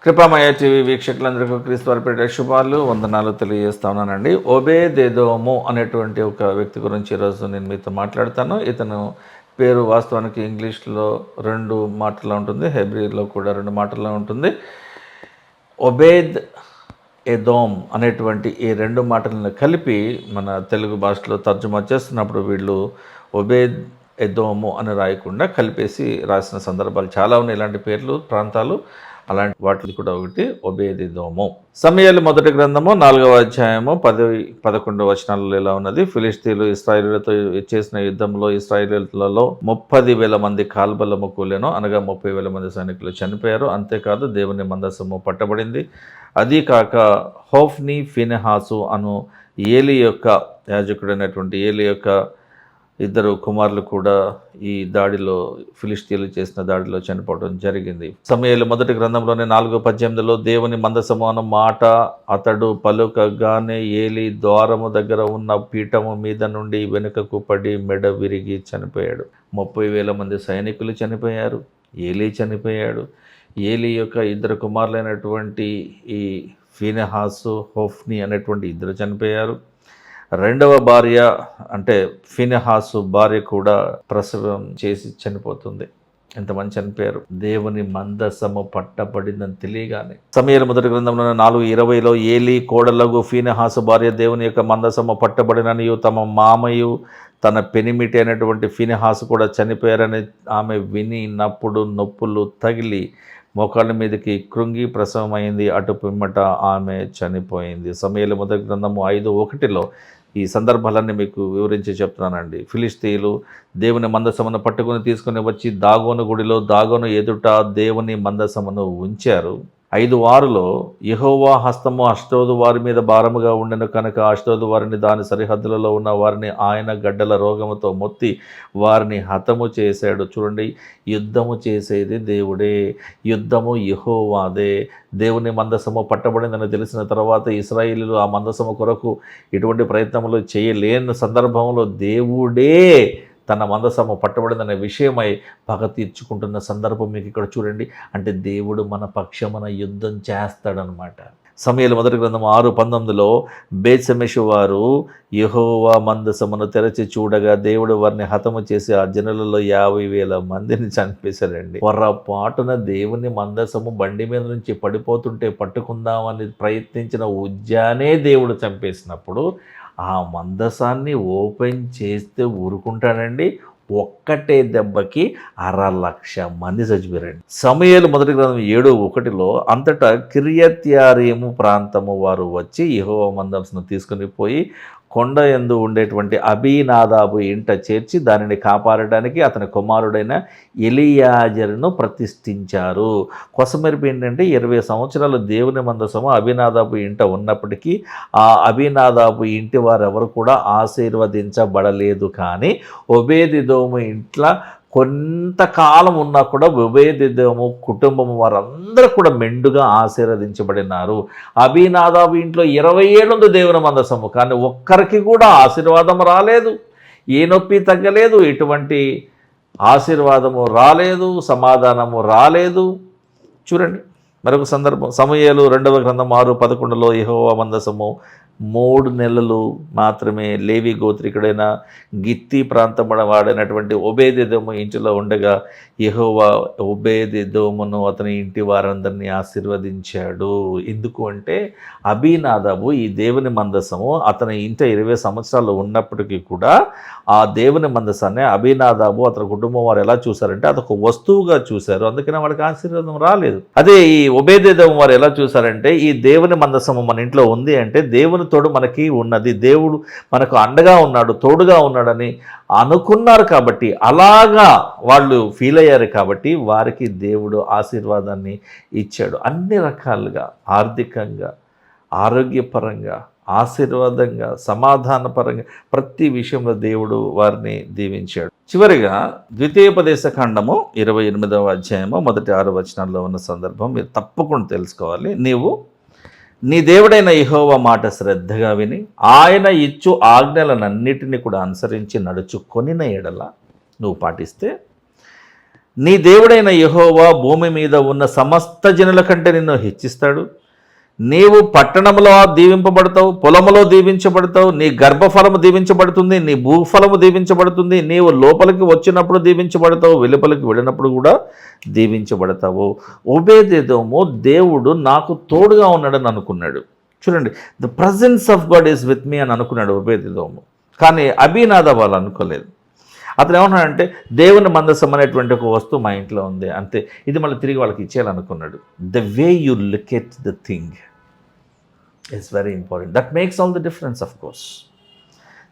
కృపామయ TV వీక్షకులందరికీ క్రీస్తు వారి పేరిట శుభాలు వందనాలు తెలియజేస్తా ఉన్నానండి. ఓబేదెదోము అనేటువంటి ఒక వ్యక్తి గురించి ఈరోజు నేను మీతో మాట్లాడతాను. ఇతను పేరు వాస్తవానికి ఇంగ్లీష్లో 2 మాటల్లో ఉంటుంది, హెబ్రీలో కూడా 2 మాటల్లో ఉంటుంది. ఒబేద్ ఎదోమ్ అనేటువంటి ఈ 2 మాటలను కలిపి మన తెలుగు భాషలో తర్జుమా చేస్తున్నప్పుడు వీళ్ళు ఒబేద్ ఎదోము అని రాయకుండా కలిపేసి రాసిన సందర్భాలు చాలా ఉన్నాయి. ఇలాంటి పేర్లు ప్రాంతాలు అలాంటి వాటిది కూడా ఒకటి ఒబేదెదోము. సమూయేలు మొదటి గ్రంథము 4వ అధ్యాయము 10-11 వచనాలలో ఇలా ఉన్నది. ఫిలిష్తీయులు ఇశ్రాయేలీయులతో చేసిన యుద్ధంలో ఇశ్రాయేలీయులలో 30,000 మంది కాల్బలము కూలెను, అనగా 30,000 మంది సైనికులు చనిపోయారు. అంతేకాదు దేవుని మందసము పట్టబడింది. అది కాక హోఫ్ని ఫినెహాసు అను ఏలి యొక్క యాజకుడైనటువంటి ఏలి యొక్క 2 కుమారులు కూడా ఈ దాడిలో ఫిలిష్తీయులు చేసిన దాడిలో చనిపోవడం జరిగింది. సమూయేలు మొదటి గ్రంథంలోని 4:18 దేవుని మందసము అన్న మాట అతడు పలుకగానే ఏలి ద్వారము దగ్గర ఉన్న పీఠము మీద నుండి వెనుకకు పడి మెడ విరిగి చనిపోయాడు. 30,000 మంది సైనికులు చనిపోయారు, ఏలి చనిపోయాడు. ఏలి యొక్క 2 కుమారులైనటువంటి ఈ ఫినెహాసు, హోఫ్ని అనేటువంటి 2 చనిపోయారు. 2వ భార్య అంటే ఫినెహాసు భార్య కూడా ప్రసవం చేసి చనిపోతుంది. ఎంతమంది చనిపోయారు? దేవుని మందసము పట్టబడిందని తెలియగానే. సమూయేలు మొదటి గ్రంథంలో 4:20 ఏలి కోడలగు ఫినెహాసు భార్య దేవుని యొక్క మందసము పట్టబడిననియు తమ మామయు తన పెనిమిటి అయినటువంటి ఫినెహాసు కూడా చనిపోయారని ఆమె వినినప్పుడు నొప్పులు తగిలి మోకాళ్ళ మీదకి కృంగి ప్రసవం అయింది. అటు పిమ్మట ఆమె చనిపోయింది. సమూయేలు మొదటి గ్రంథము 5:1 ఈ సందర్భాలన్నీ మీకు వివరించి చెప్తున్నానండి. ఫిలిష్తీయులు దేవుని మందసమును పట్టుకుని తీసుకుని వచ్చి దాగోను గుడిలో దాగోను ఎదుట దేవుని మందసమును ఉంచారు. 5:6 యెహోవా హస్తము అష్డోదు వారి మీద భారముగా ఉండెను కనుక అష్డోదు వారిని దాని సరిహద్దులలో ఉన్న వారిని ఆయన గడ్డల రోగముతో మొత్తి వారిని హతము చేశాడు. చూడండి, యుద్ధము చేసేది దేవుడే, యుద్ధము యెహోవాదే. దేవుని మందసము పట్టబడిందని తెలిసిన తర్వాత ఇశ్రాయేలీయులు ఆ మందసము కొరకు ఎటువంటి ప్రయత్నములు చేయలేని సందర్భంలో దేవుడే తన మందసము పట్టబడిందనే విషయమై పగ తీర్చుకుంటున్న సందర్భం మీకు ఇక్కడ చూడండి. అంటే దేవుడు మన పక్షమున యుద్ధం చేస్తాడనమాట. సమూయేలు మొదటి గ్రంథం 6:19 బేత్షెమెషు వారు యెహోవా మందసమును తెరచి చూడగా దేవుడు వారిని హతము చేసి ఆ జనులలో 50,000 మందిని చంపేశాడండి. పొరపాటున దేవుని మందసము బండి మీద నుంచి పడిపోతుంటే పట్టుకుందామని ప్రయత్నించిన ఉజ్జానే దేవుడు చంపేసినప్పుడు ఆ మందసాన్ని ఓపెన్ చేస్తే ఊరుకుంటాడండి? ఒక్కటే దెబ్బకి 1,00,000 మంది చచ్చిపోయారండి. సమూయేలు మొదటి గ్రంథం 7:1 అంతటా కిర్యత్యారీము ప్రాంతము వారు వచ్చి యెహోవా మందసమును తీసుకుని పోయి కొండ యందు ఉండేటువంటి అబీనాదాబు ఇంట చేర్చి దానిని కాపాడడానికి అతని కుమారుడైన ఎలియాజరును ప్రతిష్ఠించారు. కొసమెరుపు ఏంటంటే 20 సంవత్సరాలు దేవుని మందసము అబీనాదాబు ఇంట ఉన్నప్పటికీ ఆ అబీనాదాబు ఇంటి వారెవరు కూడా ఆశీర్వదించబడలేదు. కానీ ఒబేదెదోము ఇంట్లో కొంతకాలం ఉన్నా కూడా ఒబేదెదోము కుటుంబం వారందరూ కూడా మెండుగా ఆశీర్వదించబడినారు. అబీనాదాబు ఇంట్లో 20 ఏళ్ళు ఉంది దేవుని మందసము, కానీ ఒక్కరికి కూడా ఆశీర్వాదం రాలేదు, ఏ నొప్పి తగ్గలేదు, ఎటువంటి ఆశీర్వాదము రాలేదు, సమాధానము రాలేదు. చూడండి మరొక సందర్భం, సమూయేలు 2వ గ్రంథం 6:11 యెహోవా మందసము 3 నెలలు మాత్రమే లేవి గోత్రికుడైన గిత్తి ప్రాంతం వాడైనటువంటి ఒబేదెదోము ఇంటిలో ఉండగా యెహోవా ఒబేదెదోమును అతని ఇంటి వారందరినీ ఆశీర్వదించాడు. ఎందుకు అంటే అబీనాదాబు ఈ దేవుని మందసము అతని ఇంట 20 సంవత్సరాలు ఉన్నప్పటికీ కూడా ఆ దేవుని మందసాన్ని అబీనాదాబు అతని కుటుంబం వారు ఎలా చూశారంటే అదొక వస్తువుగా చూశారు. అందుకనే వాడికి ఆశీర్వాదం రాలేదు. అదే ఈ ఒబేదెదోము వారు ఎలా చూశారంటే ఈ దేవుని మందసము మన ఇంట్లో ఉంది అంటే దేవుని తోడు మనకి ఉన్నది, దేవుడు మనకు అండగా ఉన్నాడు, తోడుగా ఉన్నాడని అనుకున్నారు. కాబట్టి అలాగా వాళ్ళు ఫీల్ అయ్యారు. కాబట్టి వారికి దేవుడు ఆశీర్వాదాన్ని ఇచ్చాడు. అన్ని రకాలుగా, ఆర్థికంగా, ఆరోగ్యపరంగా, ఆశీర్వాదంగా, సమాధానపరంగా ప్రతి విషయంలో దేవుడు వారిని దీవించాడు. చివరిగా ద్వితీయోపదేశ ఖండము 28వ అధ్యాయము మొదటి 6 వచనాల్లో ఉన్న సందర్భం మీరు తప్పకుండా తెలుసుకోవాలి. నీవు నీ దేవుడైన యెహోవా మాట శ్రద్ధగా విని ఆయన ఇచ్చు ఆజ్ఞలనన్నిటినీ కూడా అనుసరించి నడుచుకొనిన ఎడల నువ్వు పాటిస్తే నీ దేవుడైన యెహోవా భూమి మీద ఉన్న సమస్త జనుల కంటే నిన్ను హెచ్చిస్తాడు. నీవు పట్టణంలో దీవింపబడతావు, పొలములో దీవించబడతావు, నీ గర్భఫలము దీవించబడుతుంది, నీ భూఫలము దీవించబడుతుంది. నీవు లోపలికి వచ్చినప్పుడు దీవించబడతావు, వెలుపలికి వెళ్ళినప్పుడు కూడా దీవించబడతావు. ఓబేదెదోము దేవుడు నాకు తోడుగా ఉన్నాడని అనుకున్నాడు. చూడండి, the presence of God is with me అని అనుకున్నాడు ఓబేదెదోము. కానీ అబీనాదాబ్ వాళ్ళు అనుకోలేదు. అతను ఏమన్నాడంటే, దేవుని మందసం అనేటువంటి ఒక వస్తువు మా ఇంట్లో ఉంది అంతే, ఇది మళ్ళీ తిరిగి వాళ్ళకి ఇచ్చేయాలనుకున్నాడు. The way you look at the thing is very important. That makes all the difference of course.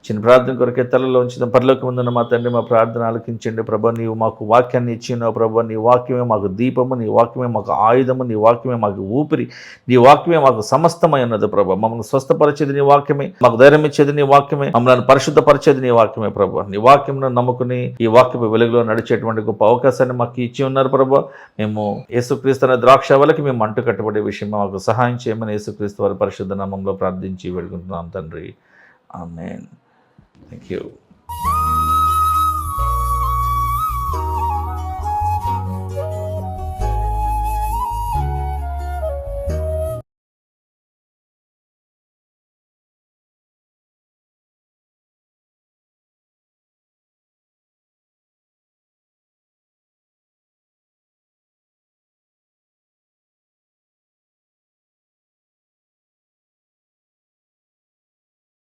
చిన్న ప్రార్థన కొరకే తలలో ఉంచుదాం. పరలోకమందున్న మా తండ్రి, మా ప్రార్థన ఆలకించండి ప్రభా. నీవు మాకు వాక్యాన్ని ఇచ్చినావు ప్రభా. నీ వాక్యమే మాకు దీపము, నీ వాక్యమే మాకు ఆయుధము, నీ వాక్యమే మాకు ఊపిరి, నీ వాక్యమే మాకు సమస్తమై ఉన్నది ప్రభా. మమ్మల్ని స్వస్థపరిచేది నీ వాక్యమే, మాకు ధైర్యం ఇచ్చేది నీ వాక్యమే, మమ్మల్ని పరిశుద్ధపరిచేది నీ వాక్యమే ప్రభా. నీ వాక్యంను నమ్ముకుని ఈ వాక్యపు వెలుగులో నడిచేటువంటి గొప్ప అవకాశాన్ని మాకు ఇచ్చి ఉన్నారు ప్రభా. మేము యేసుక్రీస్తు అనే ద్రాక్షవలకి మేము అంటు కట్టబడే విషయం మాకు సహాయం చేయమని యేసుక్రీస్తు వారి పరిశుద్ధ నామంలో ప్రార్థించి వేడుకుంటున్నాం తండ్రి. ఆమేన్. Thank you.